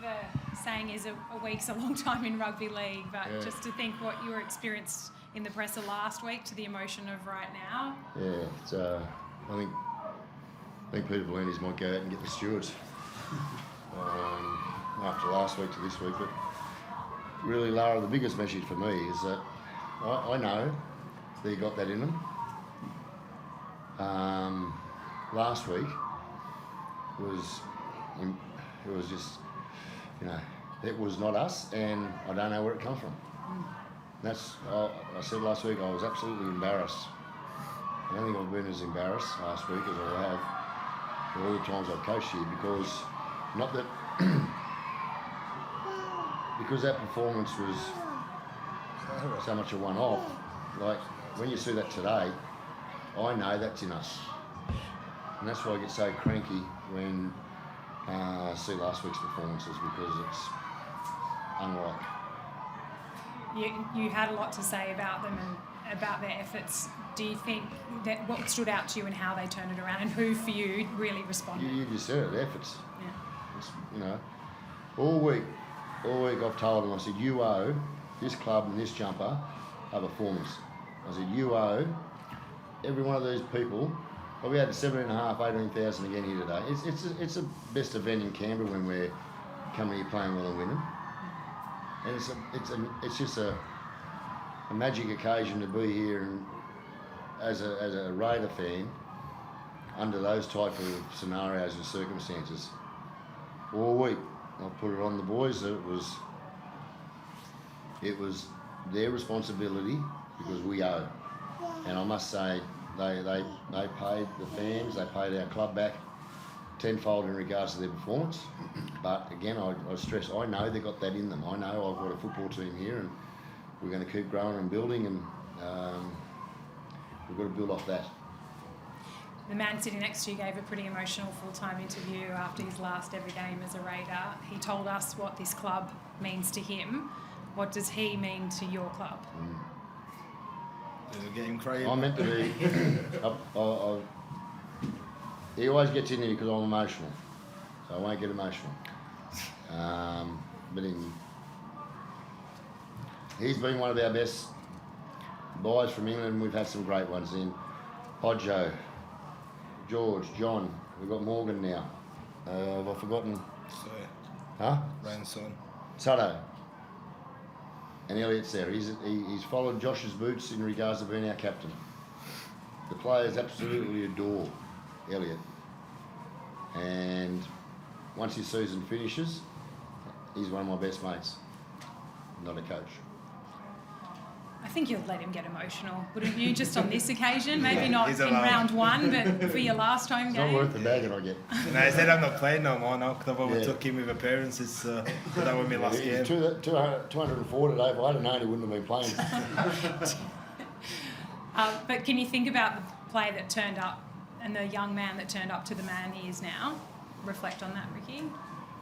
the saying is a week's a long time in rugby league, but just to think what you experienced in the presser last week to the emotion of right now. Yeah, it's, I think Peter Bellini's might go out and get the stewards after last week to this week. But really, Lara, the biggest message for me is that I know they got that in them. Last week it was just, it was not us, and I don't know where it comes from. I said last week I was absolutely embarrassed. I don't think I've been as embarrassed last week as I have for all the times I've coached here, because because that performance was so much a one-off. Like, when you see that today, I know that's in us. And that's why I get so cranky when I see last week's performances, because it's unlike. You had a lot to say about them and about their efforts. Do you think that what stood out to you and how they turned it around, and who for you really responded? You just said it, efforts. Yeah. It's, all week I've told them, I said, you owe this club and this jumper a performance. I said, you owe every one of these people. Well, we had 17,500, 18,000 again here today. It's the best event in Canberra when we're coming here playing well and winning. And it's just a magic occasion to be here, and as a Raider fan, under those type of scenarios and circumstances. All week I've put it on the boys that it was their responsibility, because we owe. And I must say, they paid the fans, they paid our club back tenfold in regards to their performance. But again, I stress, I know they got that in them. I know I've got a football team here, and we're going to keep growing and building, and we've got to build off that. The man sitting next to you gave a pretty emotional full-time interview after his last ever game as a Raider. He told us what this club means to him. What does he mean to your club? Is it getting crazy? I'm meant to be. He always gets in here because I'm emotional, so I won't get emotional. But he's been one of our best boys from England, and we've had some great ones in Podjo, George, John. We've got Morgan now. Have I forgotten? Huh? Ryan's son. Sutto. And Elliot's there. He's followed Josh's boots in regards to being our captain. The players absolutely adore Elliot. And once his season finishes, he's one of my best mates, not a coach. I think you'll let him get emotional, wouldn't you, just on this occasion? Maybe not in allowed. round one, but for your last home It's game. not worth the bag that I get. No, he said I'm not playing no more now, because I've overtook him with appearances. That was my last game. 204 today. If I'd have known, he wouldn't have been playing. But can you think about the player that turned up and the young man that turned up to the man he is now? Reflect on that, Ricky.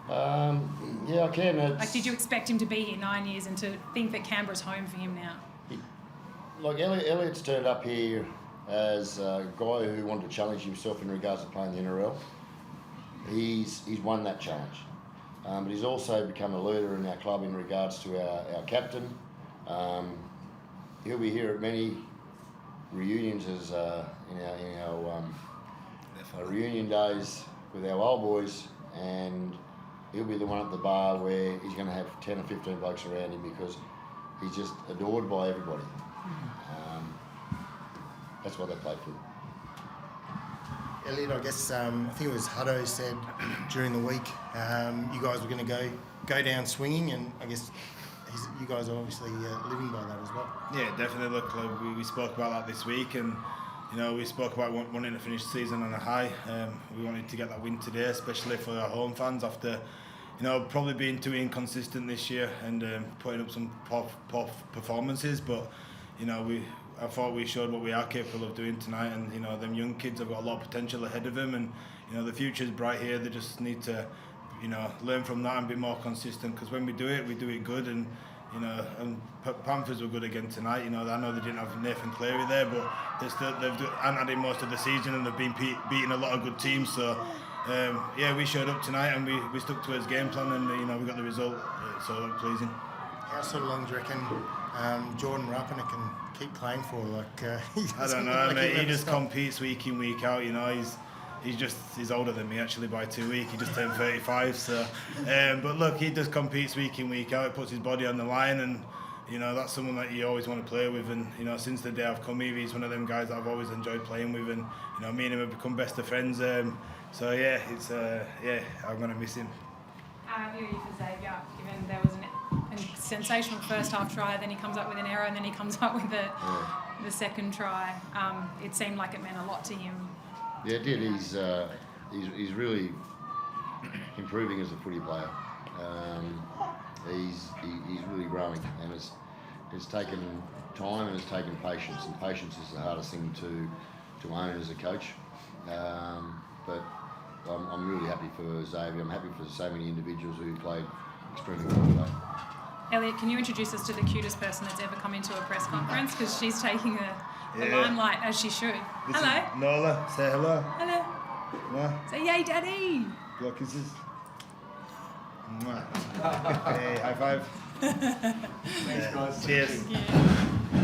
Yeah, I can. Like, did you expect him to be here 9 years and to think that Canberra's home for him now? Like, Elliot's turned up here as a guy who wanted to challenge himself in regards to playing the NRL. He's won that challenge. But he's also become a leader in our club in regards to our captain. He'll be here at many reunions as in our reunion days with our old boys, and he'll be the one at the bar where he's going to have 10 or 15 blokes around him, because he's just adored by everybody. That's why they play for him. Elliot, I guess I think it was Hutto said during the week you guys were going to go down swinging, and I guess you guys are obviously living by that as well. Yeah, definitely. Look, we spoke about that this week, and we spoke about wanting to finish the season on a high. We wanted to get that win today, especially for our home fans after probably being too inconsistent this year and putting up some poor performances. But I thought we showed what we are capable of doing tonight, and them young kids have got a lot of potential ahead of them, and the future's bright here. They just need to learn from that and be more consistent, because when we do it good. And Panthers were good again tonight. I know they didn't have Nathan Cleary there, but they've had him most of the season, and they've been beating a lot of good teams. So yeah, we showed up tonight and we stuck to his game plan, and you know, we got the result, so that was pleasing. How sort of long do you reckon Jordan Rapiner can keep playing for? Like, I don't know, mate. He just competes week in, week out. You know, he's older than me actually by 2 weeks. He just turned 35. So, but look, he just competes week in, week out. He puts his body on the line, and you know, that's someone that you always want to play with. And you know, since the day I've come here, he's one of them guys that I've always enjoyed playing with. And you know, me and him have become best of friends. So yeah, it's I'm gonna miss him. Who are you for Xavier? Given there was a sensational first half try, then he comes up with an error, and then he comes up with the second try. It seemed like it meant a lot to him. Yeah, it did. He's really improving as a footy player. He's really growing, and it's taken time and it's taken patience. And patience is the hardest thing to own as a coach. But I'm really happy for Xavier. I'm happy for so many individuals who played extremely well today. Elliot, can you introduce us to the cutest person that's ever come into a press conference? Because she's taking the limelight, as she should. This Hello. is Nola, say hello. Hello. Mwah. Say yay, Daddy. Blow kisses. Mwah. Hey, high five. Thanks, guys. Cheers. Thank you.